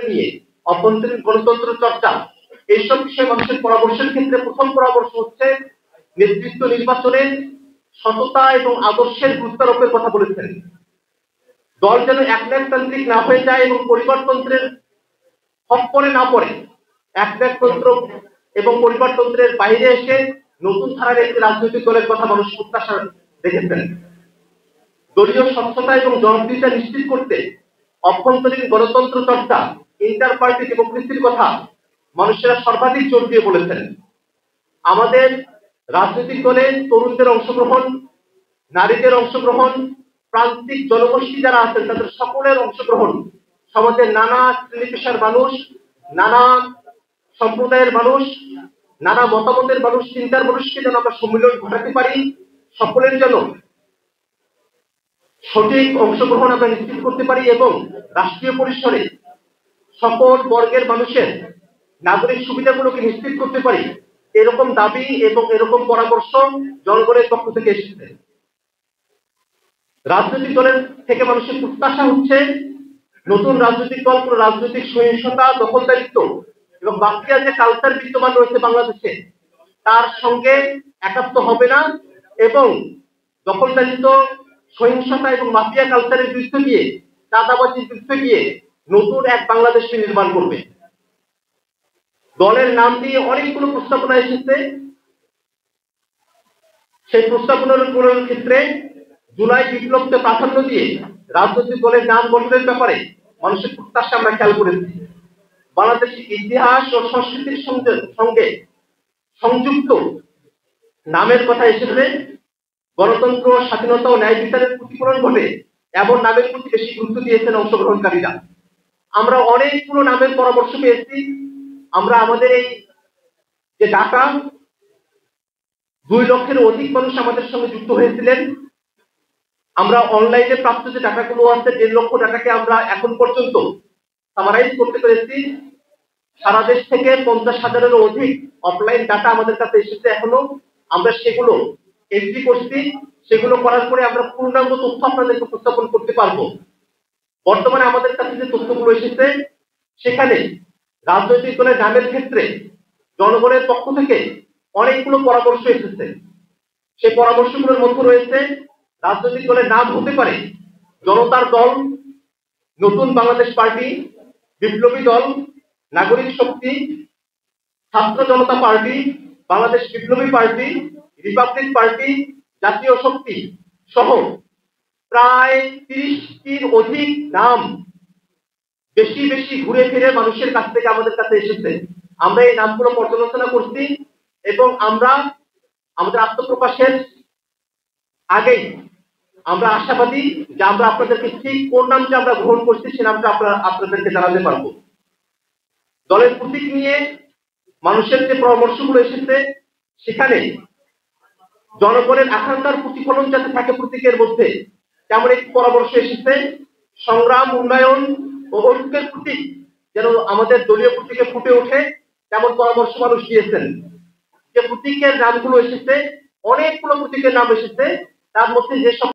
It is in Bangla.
নিয়ে, অভ্যন্তরীণ গণতন্ত্র চর্চা, এইসব বিষয়ে মানুষের পরামর্শের ক্ষেত্রে প্রথম পরামর্শ হচ্ছে নেতৃত্ব নির্বাচনে সততা এবং আদর্শের গুরুত্বারোপের কথা বলেছেন। দল যেন একনায়কতান্ত্রিক না হয়ে যায় এবং পরিবারতন্ত্রের খপ্পরে না পড়ে, একনায়কতন্ত্র এবং পরিবারতন্ত্রের বাইরে এসে নতুন ধারার একটি রাজনৈতিক দলের কথা মানুষ প্রত্যাশা রেখেছেন। দলীয় স্বচ্ছতা এবং জবাবদিহিতা নিশ্চিত করতে অভ্যন্তরীণ গণতন্ত্র চর্চা, ইন্টার পার্টি ডেমোক্রেসির কথা মানুষেরা সর্বাধিক জোর দিয়ে বলেছেন। আমাদের রাজনৈতিক দলে তরুণদের অংশগ্রহণ, নারীদের অংশগ্রহণ, প্রান্তিক জনগোষ্ঠী যারা আছেন তাদের সকলের অংশগ্রহণ, সমাজের নানা শ্রেণী পেশার মানুষ, নানা সম্প্রদায়ের মানুষ, নানা মতামতের মানুষ, চিন্তার মানুষকে যেন আমরা সম্মিলন ঘটাতে পারি, সকলের জন্য সঠিক অংশগ্রহণ আমরা নিশ্চিত করতে পারি এবং রাষ্ট্রীয় পরিসরে সকল বর্গের মানুষের নাগরিক সুবিধাগুলোকে নিশ্চিত করতে পারি, এরকম দাবি এবং এরকম পরামর্শ জনগণের পক্ষ থেকে এসেছে। রাজনৈতিক দলের থেকে মানুষের প্রত্যাশা হচ্ছে নতুন রাজনৈতিক দল কোন রাজনৈতিক সহিংসতা, দখলদারিত্ব এবং মাফিয়া যে কালচার বিদ্যমান রয়েছে বাংলাদেশে তার সঙ্গে একাত্ম হবে না এবং দখলদারিত্ব, সহিংসতা এবং মাফিয়া কালচারের বিরুদ্ধে গিয়ে, চাঁদাবাজির বিরুদ্ধে গিয়ে নতুন এক বাংলাদেশকে নির্মাণ করবে। দলের নাম দিয়ে অনেকগুলো প্রস্তাবনা এসেছে। সেই প্রস্তাবনাগুলোর ক্ষেত্রে জুলাই বিপ্লবকে প্রাধান্য দিয়ে রাজনৈতিক দলের নাম গঠনের ব্যাপারে মানুষের প্রত্যাশা আমরা খেয়াল করেছি। বাংলাদেশের ইতিহাস ও সংস্কৃতির সঙ্গে সংযুক্ত নামের কথা এসেছে। গণতন্ত্র, স্বাধীনতা ও ন্যায় বিচারের প্রতিফলন ঘটে এমন নামের প্রতি বেশি গুরুত্ব দিয়েছেন অংশগ্রহণকারীরা। আমরা অনেকগুলো নামের পরামর্শ পেয়েছি। আমরা আমাদের এই যে ডাটা 2 লক্ষের অধিক মানুষ আমাদের সঙ্গে যুক্ত হয়েছিলেন। আমরা অনলাইনে প্রাপ্ত যে ডাটাগুলো আছে 1.5 লক্ষ ডাটাকে আমরা এখন পর্যন্ত সামারাইজ করতে পেরেছি। সারা দেশ থেকে 50,000-এরও অধিক অফলাইন ডাটা আমাদের কাছে এসেছে এখনো। আমরা সেগুলো এন্ট্রি করছি, সেগুলো করার পরে আমরা পূর্ণাঙ্গ তথ্য আপনাদেরকে উপস্থাপন করতে পারবো। বর্তমানে আমাদের কাছে যে তথ্যগুলো এসেছে সেখানে রাজনৈতিক দলের নামের ক্ষেত্রে জনগণের পক্ষ থেকে অনেকগুলো পরামর্শ এসেছে। সেই পরামর্শগুলোর মধ্যে রয়েছে রাজনৈতিক দলের নাম হতে পারে জনতার দল, নতুন বাংলাদেশ পার্টি, বিপ্লবী দল, নাগরিক শক্তি, ছাত্র জনতা পার্টি, বাংলাদেশ বিপ্লবী পার্টি, রিপাবলিক পার্টি, জাতীয় শক্তি সহ প্রায় 30টির অধিক নাম বেশি বেশি ঘুরে ফিরে মানুষের কাছ থেকে আমাদের কাছে এসেছে। আমরা এই নামগুলো পর্যালোচনা করছি এবং আমরা আমাদের আত্মপ্রকাশের আগেই আমরা আশাবাদী যে আমরা আপনাদেরকে ঠিক কোন নামটা আমরা গ্রহণ করছি সে নামটা আপনাদেরকে জানাতে পারবো। দলের প্রতীক নিয়ে মানুষের যে পরামর্শগুলো এসেছে সেখানে জনগণের আকাঙ্ক্ষার প্রতিফলন যাতে থাকে প্রতীকের মধ্যে তেমন একটি পরামর্শ এসেছে। সংগ্রাম, উন্নয়ন ও ঐক্যের প্রতীক যেন আমাদের দলীয় প্রতীকে ফুটে ওঠে তেমন পরামর্শ মানুষ দিয়েছেন। যে প্রতীকের নামগুলো এসেছে, অনেকগুলো প্রতীকের নাম এসেছে, তার মধ্যে যেসব